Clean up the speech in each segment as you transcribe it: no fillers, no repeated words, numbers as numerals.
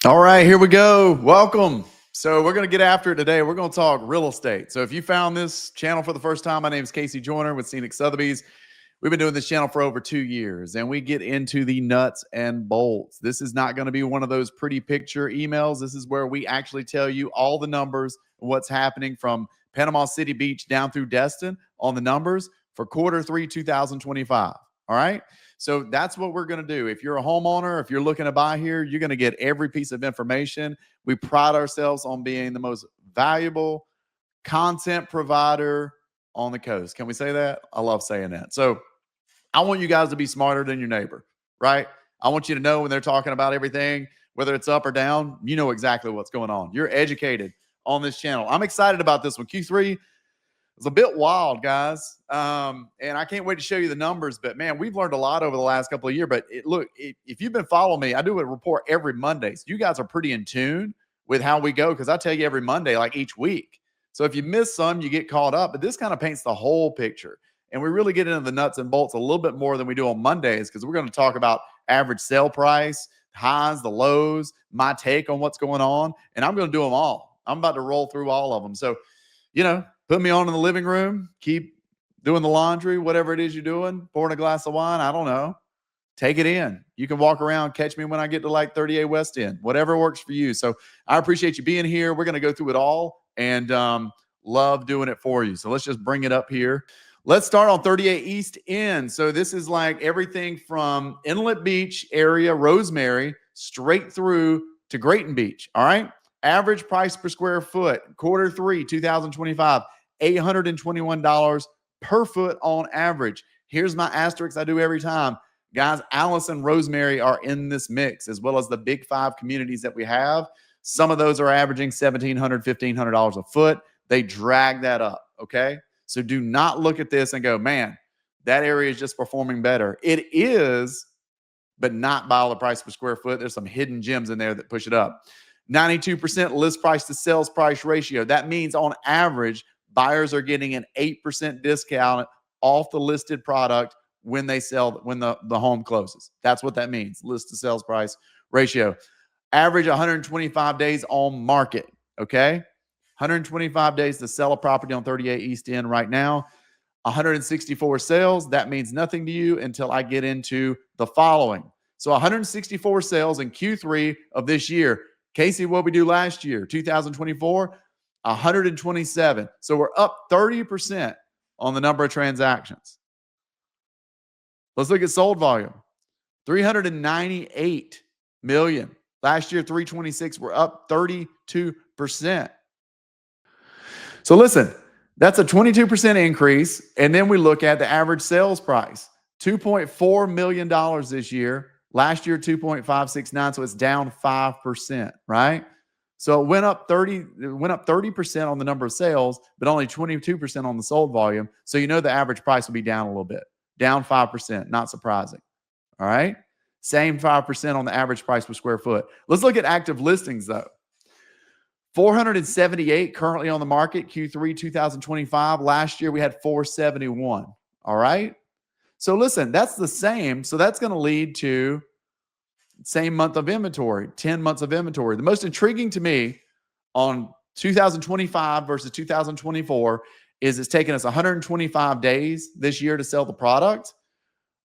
All right, here we go. Welcome. So we're going to get after it today. We're going to talk real estate. So if you found this channel for the first time, my name is Casey Joyner with Scenic Sotheby's. We've been doing this channel for over 2 years, and we get into the nuts and bolts. This is not going to be one of those pretty picture emails. This is where we actually tell you all the numbers, what's happening from Panama City Beach down through Destin on the numbers for Q3 2025. All right. So that's what we're going to do. If you're a homeowner, if you're looking to buy here, you're going to get every piece of information. We pride ourselves on being the most valuable content provider on the coast. Can we say that? I love saying that. So I want you guys to be smarter than your neighbor, right? I want you to know when they're talking about everything, whether it's up or down, you know exactly what's going on. You're educated on this channel. I'm excited about this one. Q3 was a bit wild, guys. And I can't wait to show you the numbers. But man, we've learned a lot over the last couple of years. But look, if you've been following me, I do a report every Monday. So you guys are pretty in tune with how we go because I tell you every Monday, like each week. So if you miss some, you get caught up. But this kind of paints the whole picture. And we really get into the nuts and bolts a little bit more than we do on Mondays because we're going to talk about average sale price, highs, the lows, my take on what's going on. And I'm going to do them all. I'm about to roll through all of them. So, put me on in the living room, keep doing the laundry, whatever it is you're doing, pouring a glass of wine. I don't know. Take it in. You can walk around, catch me when I get to like 38 West End, whatever works for you. So I appreciate you being here. We're going to go through it all and love doing it for you. So let's just bring it up here. Let's start on 38 East End. So this is like everything from Inlet Beach area, Rosemary, straight through to Grayton Beach. All right. Average price per square foot, Q3 2025, $821 per foot on average. Here's my asterisk I do every time. Guys, Alys and Rosemary are in this mix, as well as the big 5 communities that we have. Some of those are averaging $1,700, $1,500 a foot. They drag that up, okay? So do not look at this and go, man, that area is just performing better. It is, but not by all the price per square foot. There's some hidden gems in there that push it up. 92% list price to sales price ratio. That means on average, buyers are getting an 8% discount off the listed product when they sell, when the home closes. That's what that means, list to sales price ratio. Average 125 days on market, okay? 125 days to sell a property on 38 East End right now. 164 sales. That means nothing to you until I get into the following. So 164 sales in Q3 of this year. Casey, what we do last year, 2024, 127. So we're up 30% on the number of transactions. Let's look at sold volume. 398 million. Last year, 326. We're up 32%. So listen, that's a 22% increase. And then we look at the average sales price, $2.4 million this year. Last year, 2.569. So it's down 5%, right? So it went up 30% on the number of sales, but only 22% on the sold volume. So you know the average price will be down a little bit, down 5%, not surprising. All right. Same 5% on the average price per square foot. Let's look at active listings though. 478 currently on the market, Q3 2025. Last year we had 471. All right. So listen, that's the same. So that's going to lead to same month of inventory, 10 months of inventory. The most intriguing to me on 2025 versus 2024 is it's taken us 125 days this year to sell the product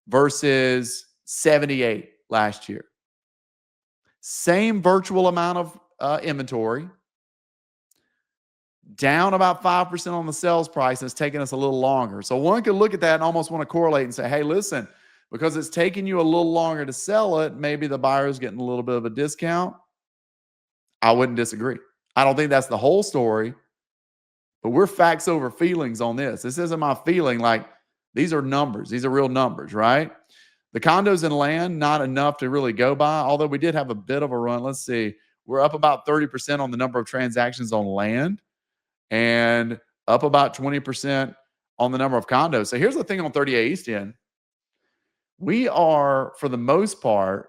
versus 78 last year. Same virtual amount of inventory, down about 5% on the sales price. It's taken us a little longer. So one could look at that and almost want to correlate and say, hey, listen, because it's taking you a little longer to sell it, maybe the buyer's getting a little bit of a discount. I wouldn't disagree. I don't think that's the whole story, but we're facts over feelings on this. This isn't my feeling. Like, these are numbers. These are real numbers, right? The condos and land, not enough to really go by, although we did have a bit of a run. Let's see. We're up about 30% on the number of transactions on land and up about 20% on the number of condos. So here's the thing on 38 East End. We are, for the most part,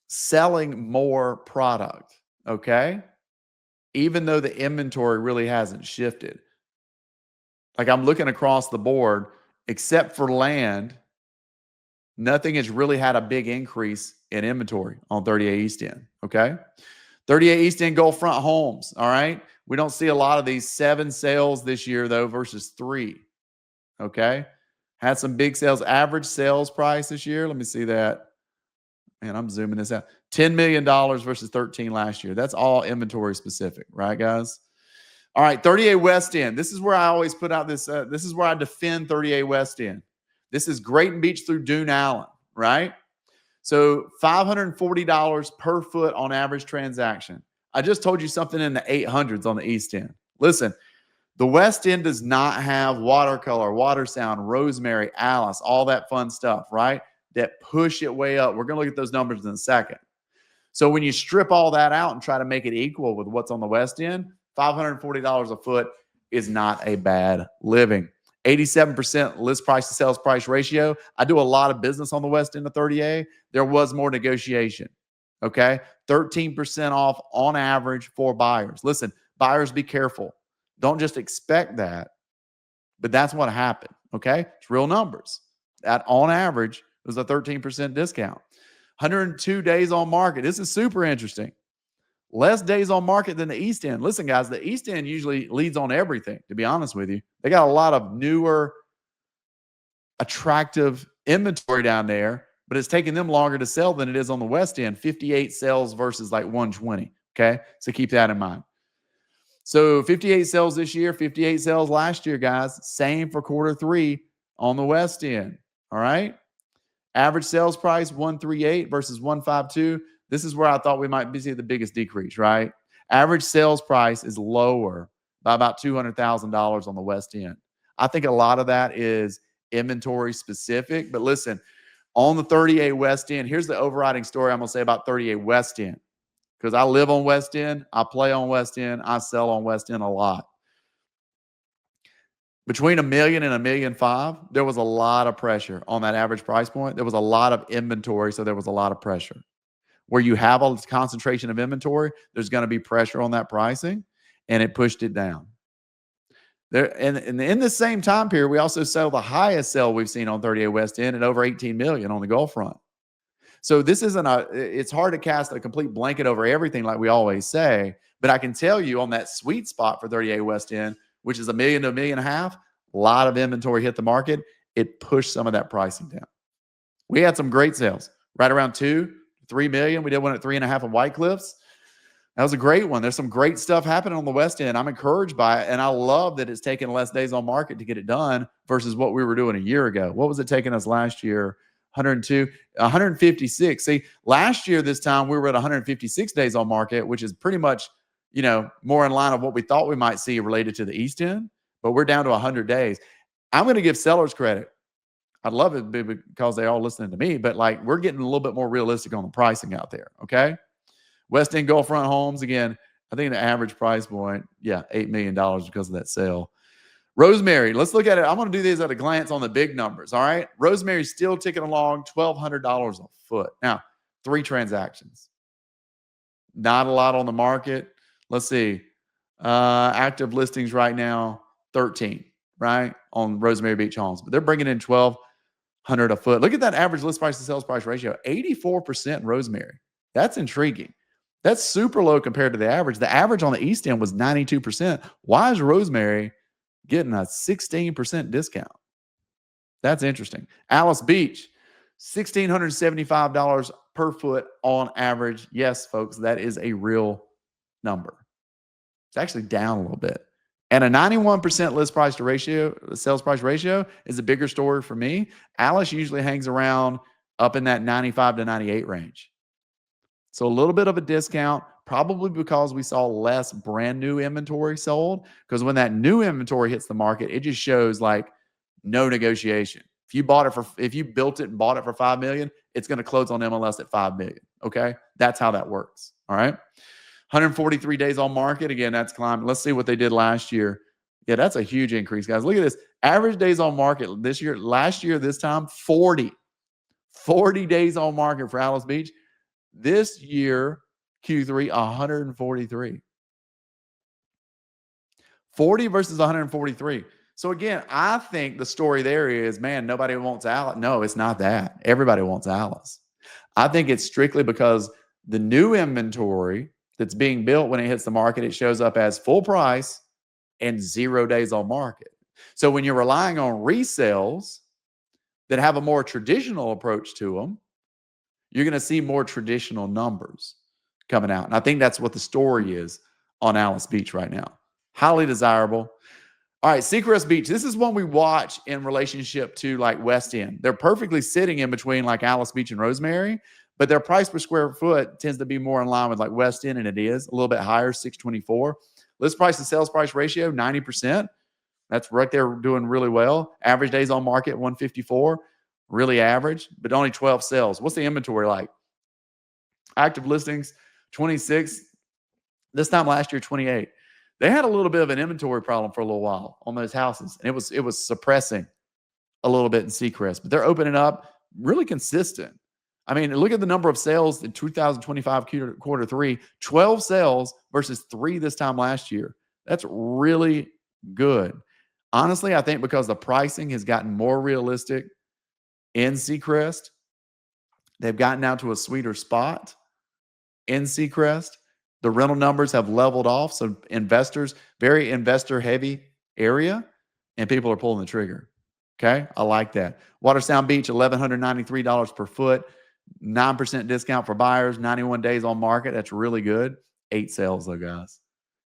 selling more product, okay? Even though the inventory really hasn't shifted. Like, I'm looking across the board, except for land, Nothing has really had a big increase in inventory on 38 East End, okay? 38 East End Gulf Front homes, all right? We don't see a lot of these 7 sales this year, though, versus 3, okay? Had some big sales. Average sales price this year, let me see that. Man, I'm zooming this out. $10 million versus 13 last year. That's all inventory specific, right, guys? All right, 38 West End. This is where I always put out this. This is where I defend 38 West End. This is Grayton Beach through Dune Allen, right? So $540 per foot on average transaction. I just told you something in the 800s on the East End. Listen, the West End does not have Watercolor, WaterSound, Rosemary, Alys, all that fun stuff, right? That push it way up. We're going to look at those numbers in a second. So when you strip all that out and try to make it equal with what's on the West End, $540 a foot is not a bad living. 87% list price to sales price ratio. I do a lot of business on the West End of 30A. There was more negotiation, okay? 13% off on average for buyers. Listen, buyers, be careful. Don't just expect that, but that's what happened, okay? It's real numbers. That on average was a 13% discount. 102 days on market. This is super interesting. Less days on market than the East End. Listen, guys, the East End usually leads on everything, to be honest with you. They got a lot of newer, attractive inventory down there, but it's taking them longer to sell than it is on the West End. 58 sales versus like 120, okay? So keep that in mind. So 58 sales this year, 58 sales last year, guys. Same for quarter 3 on the West End, all right? Average sales price, 138 versus 152. This is where I thought we might see the biggest decrease, right? Average sales price is lower by about $200,000 on the West End. I think a lot of that is inventory specific. But listen, on the 38 West End, here's the overriding story I'm going to say about 38 West End. Because I live on West End, I play on West End, I sell on West End a lot. Between $1 million and $1.5 million, there was a lot of pressure on that average price point. There was a lot of inventory, so there was a lot of pressure. Where you have all this concentration of inventory, there's going to be pressure on that pricing, and it pushed it down. There, and in the same time period, we also sell the highest sale we've seen on 38 West End at over $18 million on the Gulf front. So this isn't it's hard to cast a complete blanket over everything like we always say, but I can tell you on that sweet spot for 38 West End, which is $1 million to $1.5 million, a lot of inventory hit the market. It pushed some of that pricing down. We had some great sales, right around $2 to $3 million. We did one at 3.5 of White Cliffs. That was a great one. There's some great stuff happening on the West End. I'm encouraged by it, and I love that it's taken less days on market to get it done versus what we were doing a year ago. What was it taking us last year? 102, 156. See, last year this time we were at 156 days on market, which is pretty much, you know, more in line of what we thought we might see related to the East End, but we're down to 100 days. I'm going to give sellers credit. I'd love it because they're all listening to me, but like we're getting a little bit more realistic on the pricing out there, okay? West End Gulf Front homes, again, I think the average price point, yeah, $8 million because of that sale. Rosemary, let's look at it. I'm going to do these at a glance on the big numbers, all right? Rosemary's still ticking along, $1,200 a foot. Now, 3 transactions. Not a lot on the market. Let's see. Active listings right now, 13, right, on Rosemary Beach homes. But they're bringing in $1,200 a foot. Look at that average list price to sales price ratio, 84% in Rosemary. That's intriguing. That's super low compared to the average. The average on the East End was 92%. Why is Rosemary getting a 16% discount? That's interesting. Alys Beach, $1,675 per foot on average. Yes, folks, that is a real number. It's actually down a little bit. And a 91% list price to ratio, sales price ratio is a bigger story for me. Alys usually hangs around up in that 95 to 98 range. So a little bit of a discount, probably because we saw less brand new inventory sold. Because when that new inventory hits the market, it just shows like no negotiation. If you built it and bought it for $5 million, it's going to close on MLS at $5 million. Okay, that's how that works. All right, 143 days on market. Again, that's climbing. Let's see what they did last year. Yeah, that's a huge increase, guys. Look at this. Average days on market this year. Last year, this time 40 days on market for Alys Beach. This year, Q3, 143. 40 versus 143. So again, I think the story there is, man, nobody wants Alys. No, it's not that. Everybody wants Alys. I think it's strictly because the new inventory that's being built when it hits the market, it shows up as full price and 0 days on market. So when you're relying on resales that have a more traditional approach to them, you're going to see more traditional numbers coming out. And I think that's what the story is on Alys Beach right now. Highly desirable. All right, Seacrest Beach. This is one we watch in relationship to like West End. They're perfectly sitting in between like Alys Beach and Rosemary, but their price per square foot tends to be more in line with like West End, and it is a little bit higher, $624. List price to sales price ratio, 90%. That's right there doing really well. Average days on market, 154. Really average, but only 12 sales. What's the inventory like? Active listings, 26. This time last year, 28. They had a little bit of an inventory problem for a little while on those houses, and it was suppressing a little bit in Seacrest, but they're opening up really consistent. I mean, look at the number of sales in 2025 quarter three, 12 sales versus 3 this time last year. That's really good. Honestly, I think because the pricing has gotten more realistic in Seacrest, they've gotten out to a sweeter spot in Seacrest. The rental numbers have leveled off. So investors, very investor heavy area, and people are pulling the trigger. Okay. I like that. WaterSound Beach, $1,193 per foot, 9% discount for buyers, 91 days on market. That's really good. 8 sales though, guys.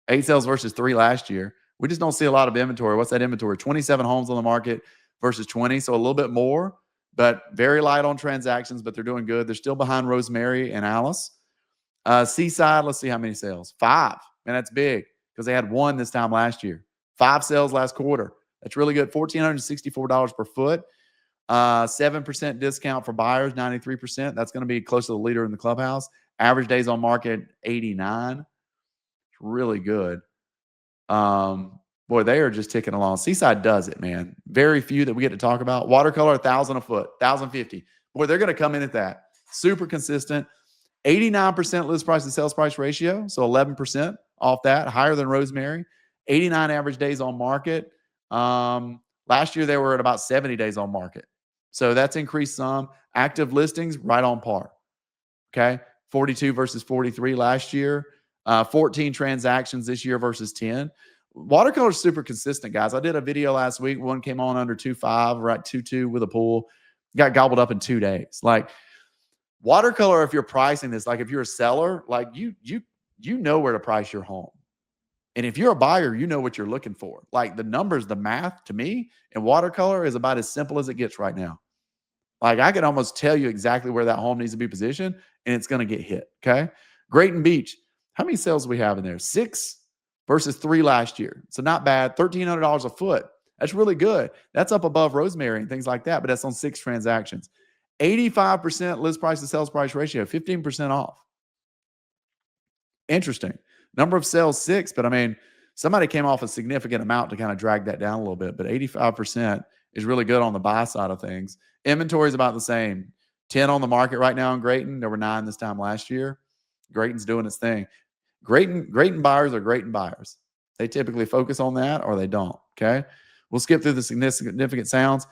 8 sales versus 3 last year. We just don't see a lot of inventory. What's that inventory? 27 homes on the market versus 20. So a little bit more, but very light on transactions, but they're doing good. They're still behind Rosemary and Alys. Seaside, let's see how many sales. 5. And that's big because they had 1 this time last year. 5 sales last quarter. That's really good. $1,464 per foot. 7% discount for buyers, 93%. That's going to be close to the leader in the clubhouse. Average days on market, 89. It's really good. Boy, they are just ticking along. Seaside does it, man. Very few that we get to talk about. Watercolor, 1,000 a foot, 1,050. Boy, they're going to come in at that. Super consistent. 89% list price to sales price ratio, so 11% off that, higher than Rosemary. 89 average days on market. Last year, they were at about 70 days on market. So that's increased some. Active listings, right on par. Okay, 42 versus 43 last year. 14 transactions this year versus 10. Watercolor is super consistent, guys. I did a video last week. One came on under 2.5, right 2.2 with a pool. Got gobbled up in 2 days. Like, Watercolor, if you're pricing this, like if you're a seller, like you know where to price your home. And if you're a buyer, you know what you're looking for. Like the numbers, the math to me in Watercolor is about as simple as it gets right now. Like I can almost tell you exactly where that home needs to be positioned and it's going to get hit. Okay. Grayton Beach. How many sales do we have in there? 6 versus 3 last year. So not bad. $1,300 a foot. That's really good. That's up above Rosemary and things like that, but that's on 6 transactions. 85% list price to sales price ratio, 15% off. Interesting. Number of sales, 6, but I mean, somebody came off a significant amount to kind of drag that down a little bit, but 85% is really good on the buy side of things. Inventory is about the same. 10 on the market right now in Grayton. There were 9 this time last year. Grayton's doing its thing. Grayton buyers are Grayton buyers. They typically focus on that or they don't. Okay. We'll skip through the significant sales.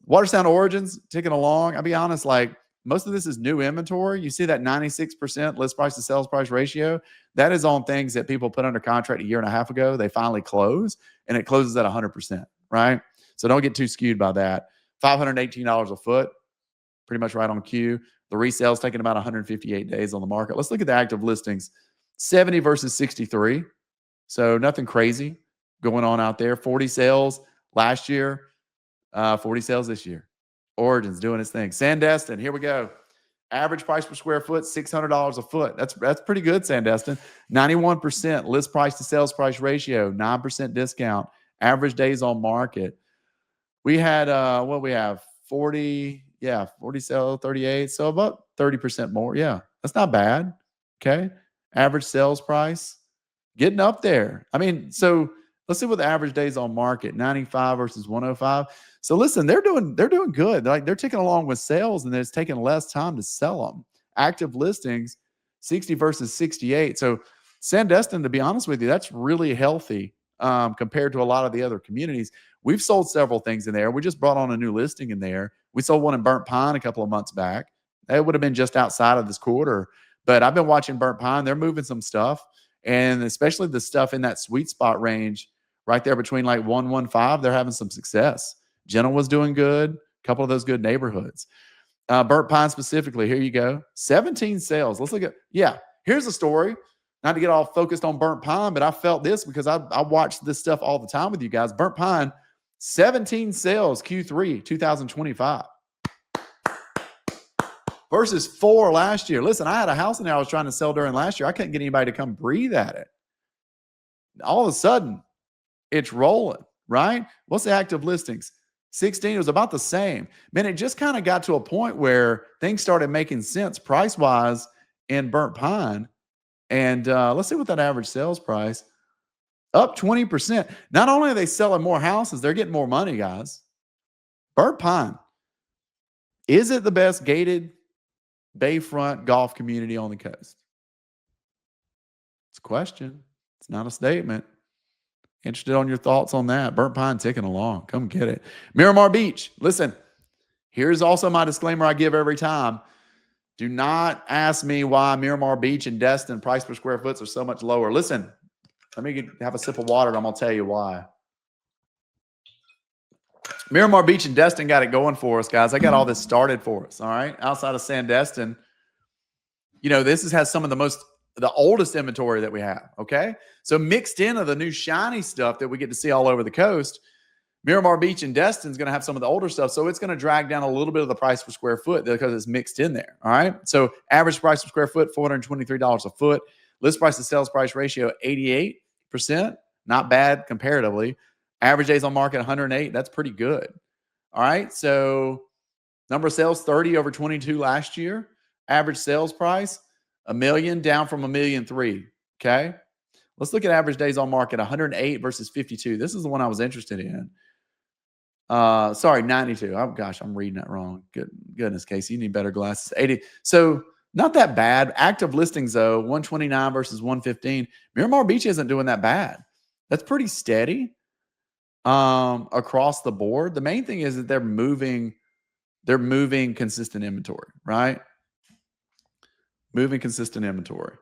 Watersound Origins ticking along. I'll be honest, like most of this is new inventory. You see that 96% list price to sales price ratio. That is on things that people put under contract a year and a half ago. They finally close and it closes at 100%, right? So don't get too skewed by that. $518 a foot, pretty much right on cue. The resale's taking about 158 days on the market. Let's look at the active listings. 70 versus 63. So nothing crazy going on out there. 40 sales last year. 40 sales this year. Origins doing its thing. Sandestin, here we go. Average price per square foot, $600 a foot. That's pretty good, Sandestin. 91% list price to sales price ratio, 9% discount. Average days on market. We had, what we have? 40 sales, 38. So about 30% more. Yeah, that's not bad. Okay. Average sales price, getting up there. I mean, so let's see what the average days on market, 95 versus 105. So listen, they're doing good. They're ticking along with sales and it's taking less time to sell them. Active listings, 60 versus 68. So Sandestin, to be honest with you, that's really healthy compared to a lot of the other communities. We've sold several things in there. We just brought on a new listing in there. We sold one in Burnt Pine a couple of months back. That would have been just outside of this quarter. But I've been watching Burnt Pine. They're moving some stuff. And especially the stuff in that sweet spot range right there between like 115, they're having some success. Genoa's doing good. A couple of those good neighborhoods. Burnt Pine specifically, here you go. 17 sales. Let's look at, here's a story. Not to get all focused on Burnt Pine, but I felt this because I watched this stuff all the time with you guys. Burnt Pine, 17 sales Q3 2025 versus 4 last year. Listen, I had a house in there I was trying to sell during last year. I couldn't get anybody to come breathe at it. All of a sudden, it's rolling, right? What's the active listings? 16, it was about the same. Man, it just kind of got to a point where things started making sense price-wise in Burnt Pine. And let's see what that average sales price, up 20%. Not only are they selling more houses, they're getting more money, guys. Burnt Pine, is it the best gated bayfront golf community on the coast? It's a question. It's not a statement. Interested on your thoughts on that. Burnt Pine ticking along. Come get it. Miramar Beach. Listen, here's also my disclaimer I give every time. Do not ask me why Miramar Beach and Destin price per square foot are so much lower. Listen, let me have a sip of water and I'm going to tell you why. Miramar Beach and Destin got it going for us, guys. I got all this started for us, all right? Outside of Sandestin, this has some of the oldest inventory that we have, okay? So mixed in of the new shiny stuff that we get to see all over the coast, Miramar Beach and Destin is going to have some of the older stuff, so it's going to drag down a little bit of the price per square foot because it's mixed in there, all right? So average price per square foot, $423 a foot. List price to sales price ratio, 88%. Not bad comparatively. Average days on market, 108. That's pretty good, all right? So number of sales, 30 over 22 last year. Average sales price, $1 million, down from $1.3 million, okay? Let's look at average days on market, 108 versus 52. This is the one I was interested in. 92. Oh, gosh, I'm reading that wrong. Goodness, Casey, you need better glasses. 80. So not that bad. Active listings, though, 129 versus 115. Miramar Beach isn't doing that bad. That's pretty steady across the board. The main thing is that they're moving consistent inventory, right? Moving consistent inventory.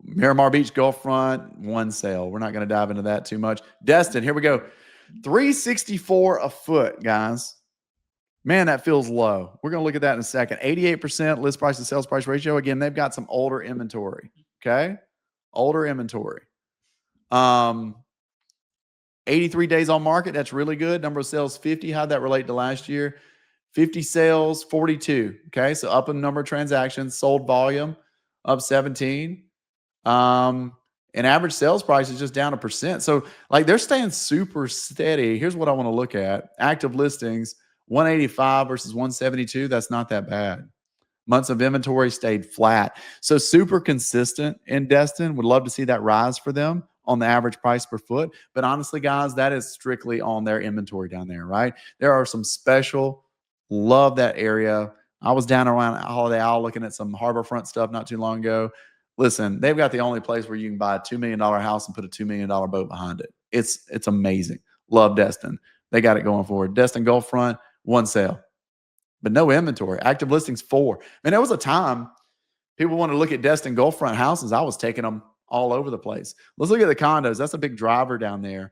Miramar Beach, Gulfront, 1 sale. We're not going to dive into that too much. Destin, here we go. $364 a foot, guys. Man, that feels low. We're going to look at that in a second. 88% list price to sales price ratio. Again, they've got some older inventory, okay? Older inventory. 83 days on market. That's really good. Number of sales, 50. How'd that relate to last year? 50 sales, 42. Okay, so up in number of transactions. Sold volume, up 17. And average sales price is just down 1%. So like they're staying super steady. Here's what I want to look at. Active listings, 185 versus 172. That's not that bad. Months of inventory stayed flat. So super consistent in Destin. Would love to see that rise for them on the average price per foot. But honestly, guys, that is strictly on their inventory down there, right? There are some special, love that area. I was down around Holiday Isle looking at some harborfront stuff not too long ago. Listen, they've got the only place where you can buy a $2 million house and put a $2 million boat behind it. It's amazing. Love Destin. They got it going for it. Destin Gulfront, 1 sale, but no inventory. Active listings, 4. Man, there was a time people wanted to look at Destin Gulfront houses. I was taking them all over the place. Let's look at the condos. That's a big driver down there.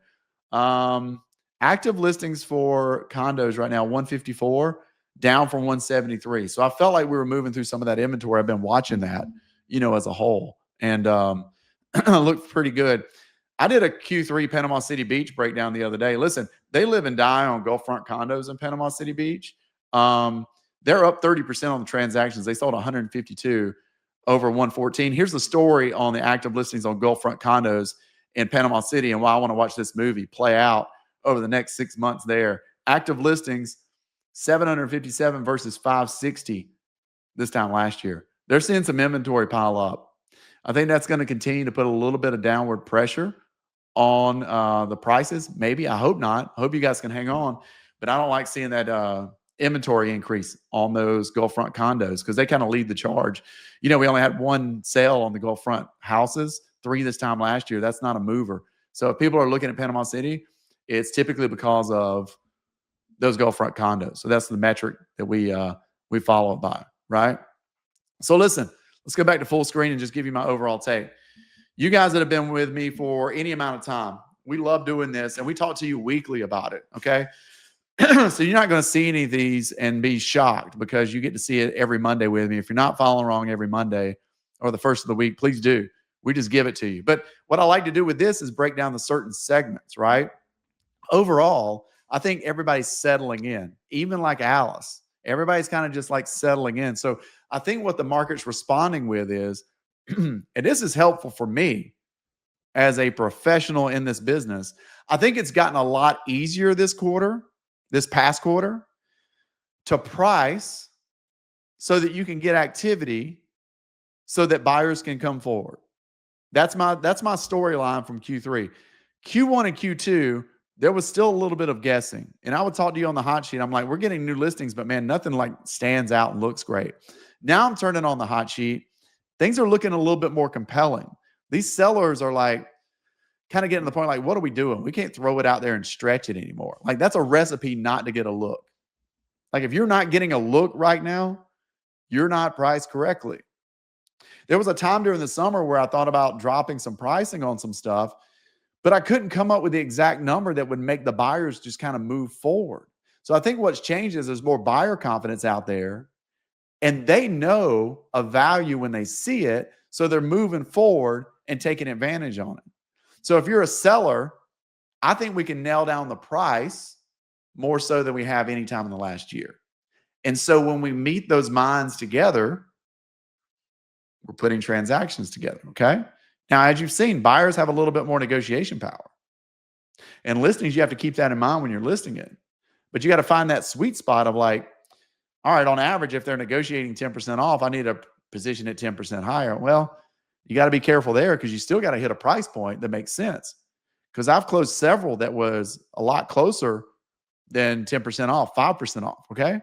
Active listings for condos right now, 154, down from 173. So I felt like we were moving through some of that inventory. I've been watching that, as a whole, and looked pretty good. I did a Q3 Panama City Beach breakdown the other day. Listen, they live and die on Gulfront condos in Panama City Beach. They're up 30% on the transactions. They sold 152 over 114. Here's the story on the active listings on Gulfront condos in Panama City and why I want to watch this movie play out over the next 6 months there. Active listings, 757 versus 560 this time last year. They're seeing some inventory pile up. I think that's going to continue to put a little bit of downward pressure on the prices. Maybe. I hope not. I hope you guys can hang on. But I don't like seeing that inventory increase on those Gulfront condos because they kind of lead the charge. We only had 1 sale on the Gulfront houses, 3 this time last year. That's not a mover. So if people are looking at Panama City, it's typically because of those Gulf front condos. So that's the metric that we follow it by, right? So listen, let's go back to full screen and just give you my overall take. You guys that have been with me for any amount of time, we love doing this, and we talk to you weekly about it, okay? So you're not going to see any of these and be shocked because you get to see it every Monday with me. If you're not following along every Monday or the first of the week, please do. We just give it to you. But what I like to do with this is break down the certain segments, right? Overall, I think everybody's settling in, even like Alys. Everybody's kind of just like settling in. So I think what the market's responding with is, and this is helpful for me as a professional in this business, I think it's gotten a lot easier this past quarter, to price so that you can get activity so that buyers can come forward. That's my storyline from Q3. Q1 and Q2, there was still a little bit of guessing. And I would talk to you on the hot sheet. I'm like, we're getting new listings, but man, nothing like stands out and looks great. Now I'm turning on the hot sheet. Things are looking a little bit more compelling. These sellers are like, kind of getting to the point like, what are we doing? We can't throw it out there and stretch it anymore. Like that's a recipe not to get a look. Like if you're not getting a look right now, you're not priced correctly. There was a time during the summer where I thought about dropping some pricing on some stuff, but I couldn't come up with the exact number that would make the buyers just kind of move forward. So I think what's changed is there's more buyer confidence out there, and they know a value when they see it. So they're moving forward and taking advantage on it. So if you're a seller, I think we can nail down the price more so than we have any time in the last year. And so when we meet those minds together, we're putting transactions together, okay? Now, as you've seen, buyers have a little bit more negotiation power. And listings, you have to keep that in mind when you're listing it. But you got to find that sweet spot of like, all right, on average, if they're negotiating 10% off, I need to position it 10% higher. Well, you got to be careful there because you still got to hit a price point that makes sense. Because I've closed several that was a lot closer than 10% off, 5% off, okay?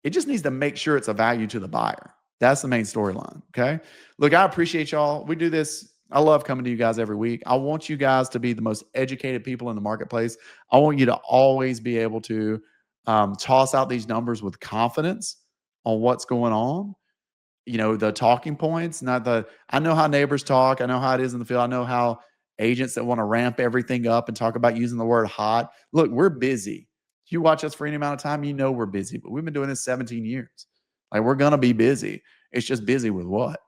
It just needs to make sure it's a value to the buyer. That's the main storyline, okay? Look, I appreciate y'all. We do this. I love coming to you guys every week. I want you guys to be the most educated people in the marketplace. I want you to always be able to toss out these numbers with confidence on what's going on. You know, the talking points, I know how neighbors talk. I know how it is in the field. I know how agents that want to ramp everything up and talk about using the word hot. Look, we're busy. If you watch us for any amount of time, you know we're busy, but we've been doing this 17 years. Like we're going to be busy. It's just busy with what,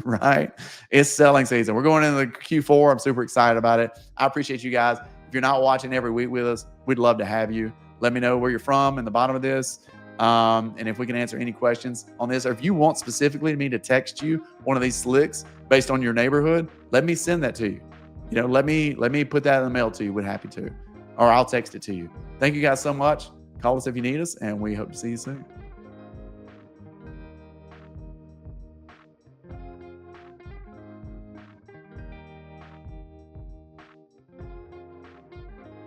right? It's selling season. We're going into the Q4. I'm super excited about it. I appreciate you guys. If you're not watching every week with us, we'd love to have you. Let me know where you're from in the bottom of this. And if we can answer any questions on this, or if you want specifically me to text you one of these slicks based on your neighborhood, let me send that to you. You know, let me put that in the mail to you. We're happy to, or I'll text it to you. Thank you guys so much. Call us if you need us, and we hope to see you soon.